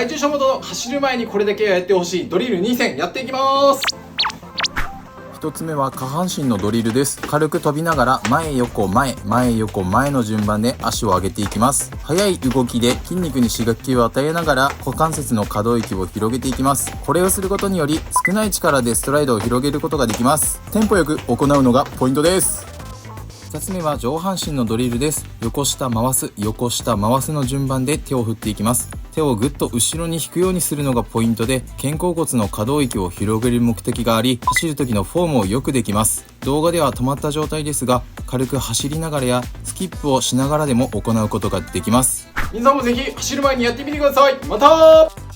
外注書モードの走る前にこれだけはやってほしいドリル2選やっていきます。1つ目は下半身のドリルです。軽く飛びながら前横前前横前の順番で足を上げていきます。速い動きで筋肉に刺激を与えながら股関節の可動域を広げていきます。これをすることにより少ない力でストライドを広げることができます。テンポよく行うのがポイントです。2つ目は上半身のドリルです。横下回す横下回すの順番で手を振っていきます。手をぐっと後ろに引くようにするのがポイントで、肩甲骨の可動域を広げる目的があり、走る時のフォームをよくできます。動画では止まった状態ですが、軽く走りながらやスキップをしながらでも行うことができます。皆さんもぜひ走る前にやってみてください。また